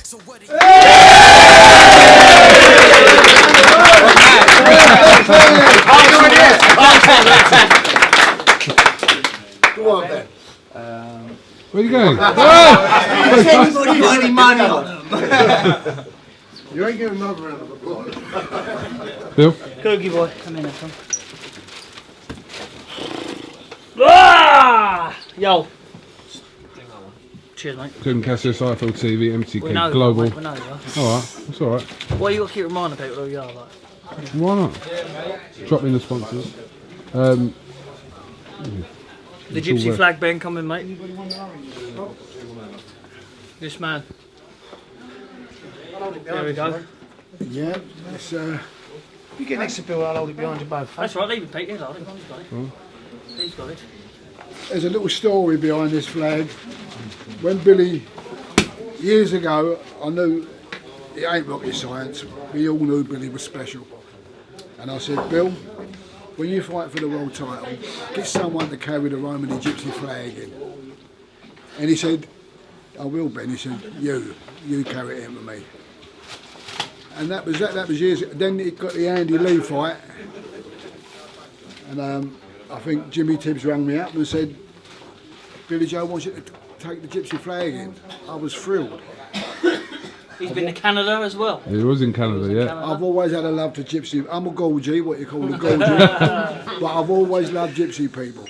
So what Come on, Ben. Where are you going? Has anybody got any money on them? You ain't giving another round of applause. Bill? Coogie boy, come in, come. Ah! Yo. Cheers, mate. Couldn't CASSIUS, IFL TV, MTK We know, Global. mate, we know, yeah. Alright, that's alright. Why you got to keep reminding people who you are, like? Why not? Drop in the sponsors. The gypsy flag Ben coming, mate. This man. There we go. Yeah, it's, you get next to Bill, I'll hold it behind you both. That's right, leave it, Pete. He's got it. He's got it. He's got it. There's a little story behind this flag. When Billy, years ago, I knew it ain't rocket science. We all knew Billy was special. And I said, Bill, when you fight for the world title, get someone to carry the Roman Gypsy flag in. And he said, I will, Ben. He said, you carry it in with me. And that was years ago. Then it got the Andy Lee fight. And I think Jimmy Tibbs rang me up and said, Billy Joe wants you to take the gypsy flag in. I was thrilled. He's been to Canada as well. He was in Canada, yeah. I've always had a love for gypsy. I'm a Gorgie, what you call a Gorgie. But I've always loved gypsy people.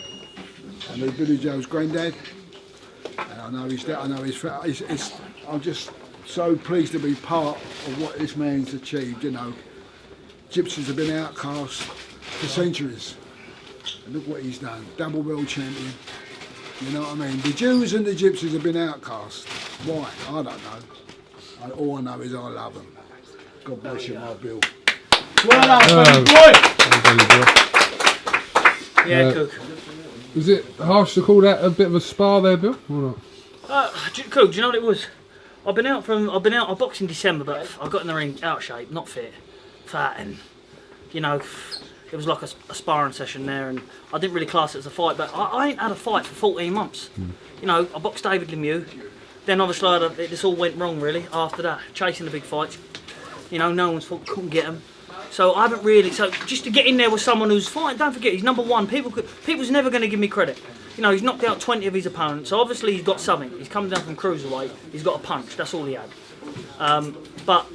I knew Billy Joe's granddad. And I know his dad, I know his family. I'm just so pleased to be part of what this man's achieved, you know. Gypsies have been outcast for centuries. And look what he's done. Double world champion. You know what I mean? The Jews and the Gypsies have been outcast. Why? I don't know. All I know is I love them. God bless you, my Bill. Well done, boy! Yeah, Cook. Was it harsh to call that a bit of a spar there, Bill? Or not? Cook, do you know what it was? I boxed in December, but I got in the ring out of shape, not fit, fat, and you know, it was like a sparring session there, and I didn't really class it as a fight, but I ain't had a fight for 14 months. You know, I boxed David Lemieux, then obviously this all went wrong really after that, chasing the big fights. You know, no one's fault, couldn't get them. So I haven't really, so just to get in there with someone who's fighting, don't forget, he's #1, people's never going to give me credit. You know, he's knocked out 20 of his opponents, so obviously he's got something. He's come down from cruiserweight, he's got a punch, that's all he had. But,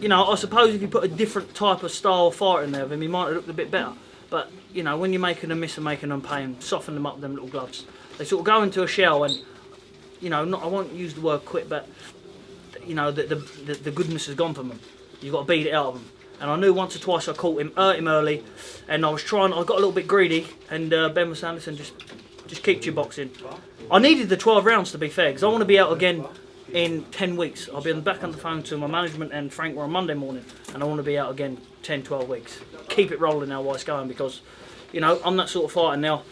you know, I suppose if you put a different type of style of fighter in there with him, he might have looked a bit better. But, you know, when you're making them miss and making them pay and soften them up with them little gloves, they sort of go into a shell and, you know, I won't use the word quit, but, you know, the goodness has gone from them. You've got to beat it out of them. And I knew once or twice I caught him, hurt him early, and I got a little bit greedy, and Ben was saying, listen, just keep your boxing. I needed the 12 rounds to be fair, because I want to be out again in 10 weeks. I'll be back on the phone to my management and Frank on Monday morning, and I want to be out again 10, 12 weeks. Keep it rolling now while it's going, because, you know, I'm that sort of fighter now.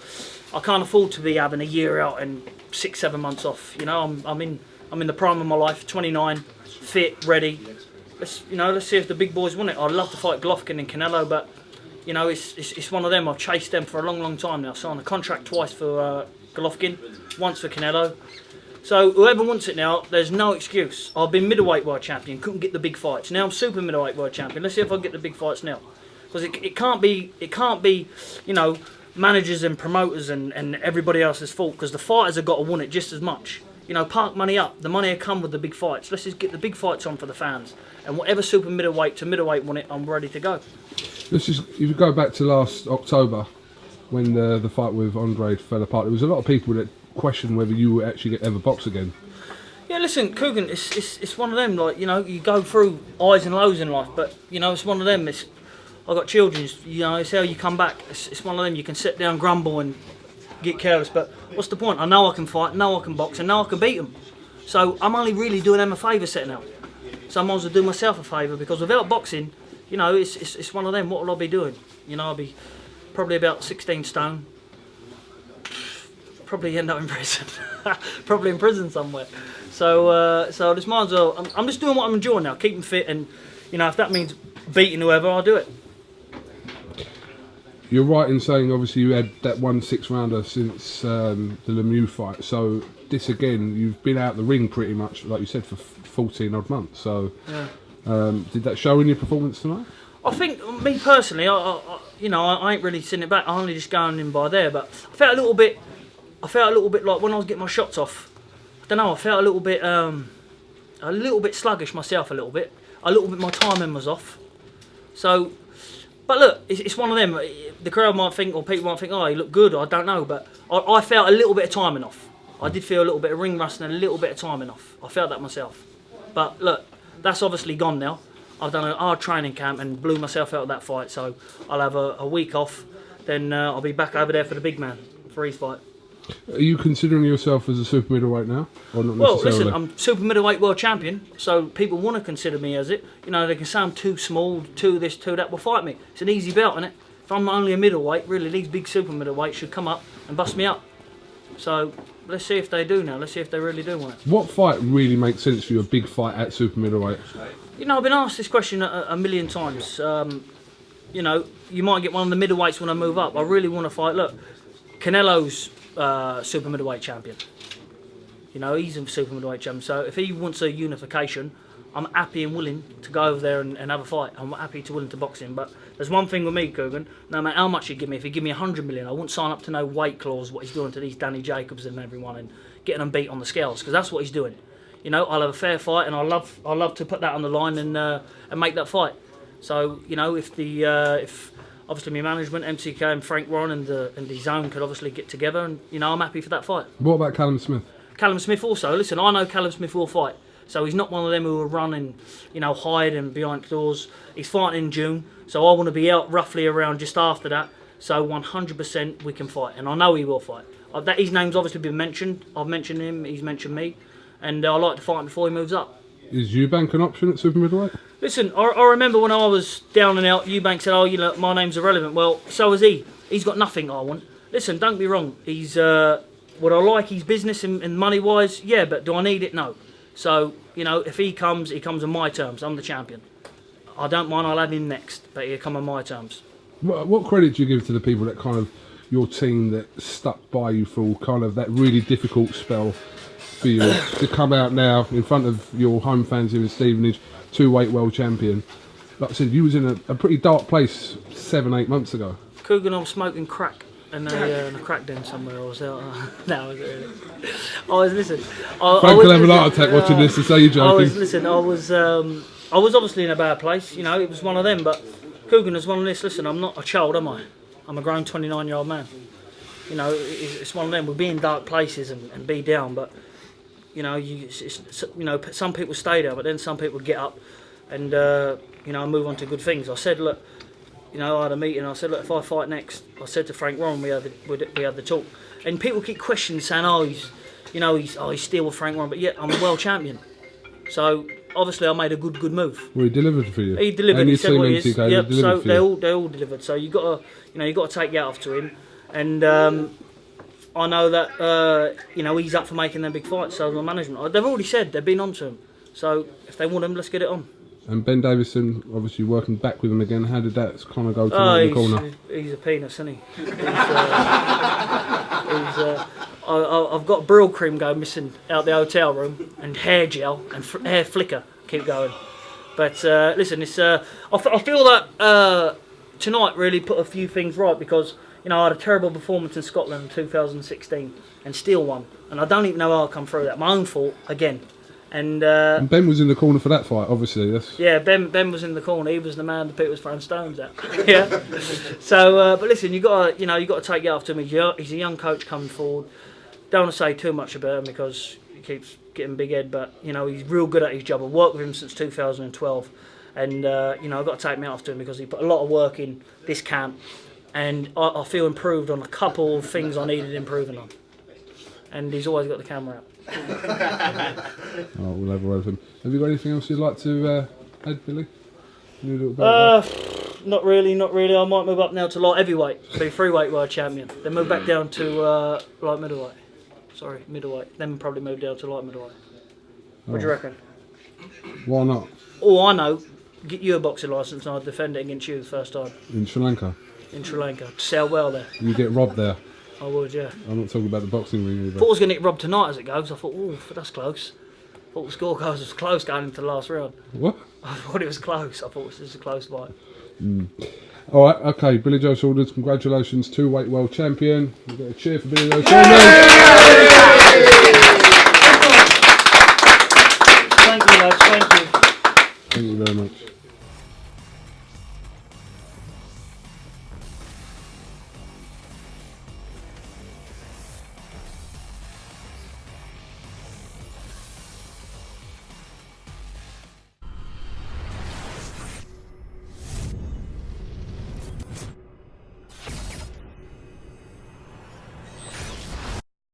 I can't afford to be having a year out and 6, 7 months off. You know, I'm in the prime of my life, 29, fit, ready. Let's see if the big boys want it. I'd love to fight Golovkin and Canelo, but you know, it's one of them. I've chased them for a long time now. Signed a contract twice for Golovkin, once for Canelo. So whoever wants it now, there's no excuse. I've been middleweight world champion, couldn't get the big fights. Now I'm super middleweight world champion. Let's see if I can get the big fights now, because it can't be, you know, managers and promoters and everybody else's fault, because the fighters have got to want it just as much. You know, park money up. The money will come with the big fights. Let's just get the big fights on for the fans. And whatever super middleweight to middleweight want it, I'm ready to go. If you go back to last October, when the fight with Andre fell apart, there was a lot of people that questioned whether you would actually ever box again. Yeah, listen, Kugan, it's one of them. Like, you know, you go through highs and lows in life, but you know, it's one of them. I've got children. You know, it's how you come back. It's one of them. You can sit down, grumble, and get careless, but what's the point? I know I can fight, know I can box, and know I can beat them. So I'm only really doing them a favour setting out. So I might as well do myself a favour, because without boxing, you know, it's one of them. What will I be doing? You know, I'll be probably about 16 stone. Probably end up in prison. Probably in prison somewhere. So I just might as well. I'm just doing what I'm enjoying now, keeping fit, and you know, if that means beating whoever, I'll do it. You're right in saying, obviously, you had that 1 6-rounder since the Lemieux fight. So this again, you've been out the ring pretty much, like you said, for 14 odd months. So, did that show in your performance tonight? I think, me personally, I ain't really seen it back. I'm only just going in by there, but I felt a little bit like when I was getting my shots off. I don't know. I felt a little bit sluggish myself. A little bit. My timing was off. So, but look, it's one of them. The crowd might think, or people might think, oh, you look good. I don't know, but I felt a little bit of timing off. I did feel a little bit of ring rust and a little bit of timing off. I felt that myself. But look, that's obviously gone now. I've done a hard training camp and blew myself out of that fight, so I'll have a week off. Then I'll be back over there for the big man, for his fight. Are you considering yourself as a super middleweight now, or not Well, necessarily? listen, I'm super middleweight world champion, so people want to consider me as it. You know, they can say I'm too small, too this, too that. Will fight me. It's an easy belt, isn't it? If I'm only a middleweight, really, these big super middleweights should come up and bust me up. So let's see if they do now. Let's see if they really do want it. What fight really makes sense for you? A big fight at super middleweight? You know, I've been asked this question a million times. You know, you might get one of the middleweights when I move up. I really want to fight. Look, Canelo's super middleweight champion. You know, he's a super middleweight champion. So if he wants a unification, I'm happy and willing to go over there and have a fight. I'm happy to willing to box him. But there's one thing with me, Kugan. No matter how much you give me, if you give me 100 million, I wouldn't sign up to no weight clause. What he's doing to these Danny Jacobs and everyone, and getting them beat on the scales, because that's what he's doing. You know, I'll have a fair fight, and I love to put that on the line and make that fight. So you know, if obviously my management, MCK and Frank Warren and the zone could obviously get together, and you know, I'm happy for that fight. What about Callum Smith? Callum Smith also. Listen, I know Callum Smith will fight. So he's not one of them who will run and, you know, hide and behind doors. He's fighting in June, so I want to be out roughly around just after that. So 100% we can fight, and I know he will fight. His name's obviously been mentioned. I've mentioned him. He's mentioned me, and I like to fight him before he moves up. Is Eubank an option at super middleweight? Listen, I remember when I was down and out, Eubank said, "Oh, you know, my name's irrelevant." Well, so is he. He's got nothing I want. Listen, don't be wrong. He's would I like his business and money wise? Yeah, but do I need it? No. So, you know, if he comes on my terms. I'm the champion. I don't mind, I'll have him next, but he'll come on my terms. What credit do you give to the people that kind of, your team that stuck by you for kind of that really difficult spell for you to come out now in front of your home fans here in Stevenage, two-weight world champion? Like I said, you was in a pretty dark place 7-8 months ago. KUGAN, I was smoking crack in a crack den somewhere. I was out. No, was it really? I was listen. Frank will have an heart attack watching this. To say you're joking. I was obviously in a bad place. You know, it was one of them. But KUGAN is one of this. Listen, I'm not a child, am I? I'm a grown 29-year-old man. You know, it's one of them. We'll be in dark places and be down, but you know, you know, some people stay there, but then some people get up and you know, move on to good things. I said, look. You know, I had a meeting. I said, look, if I fight next, I said to Frank Warren, we had the talk, and people keep questioning, saying, oh, he's still with Frank Warren, but yet I'm a world champion. So obviously, I made a good move. Well, he delivered for you. He delivered. He said what he is. Yep. So they all delivered. So you got to take your hat off to him, and I know that you know, he's up for making their big fights. So the management, they've already said they've been on to him. So if they want him, let's get it on. And Ben Davison, obviously working back with him again. How did that kind of go tonight in the corner? He's a penis, isn't he? I've got brill cream going missing out the hotel room, and hair gel and hair flicker keep going. But listen, it's I feel that tonight really put a few things right, because you know, I had a terrible performance in Scotland in 2016 and still won, and I don't even know how I come through that. My own fault again. And Ben was in the corner for that fight, obviously. Yeah, Ben was in the corner. He was the man that Pete was throwing stones at. Yeah. So, but listen, you got to take it after him. He's a young coach coming forward. Don't want to say too much about him because he keeps getting big head, but you know, he's real good at his job. I've worked with him since 2012, and you know, I've got to take me after him because he put a lot of work in this camp, and I feel improved on a couple of things I needed improving on. And he's always got the camera out. Oh, we'll have a word with him. Have you got anything else you'd like to add, Billy? Not really. I might move up now to light heavyweight, be freeweight world champion. Then move back down to light middleweight. Sorry, middleweight. Then probably move down to light middleweight. What do you reckon? Why not? All I know, get you a boxing licence and I'll defend it against you the first time. In Sri Lanka? In Sri Lanka. Sell well there. You get robbed there? I would, yeah. I'm not talking about the boxing ring either. Thought I was going to get robbed tonight as it goes. I thought, oh, that's close. Thought the score was close going into the last round. What? I thought it was close. I thought this was a close fight. All right, okay. Billy Joe Saunders, congratulations, 2-weight world champion. We've got a cheer for Billy Joe Saunders.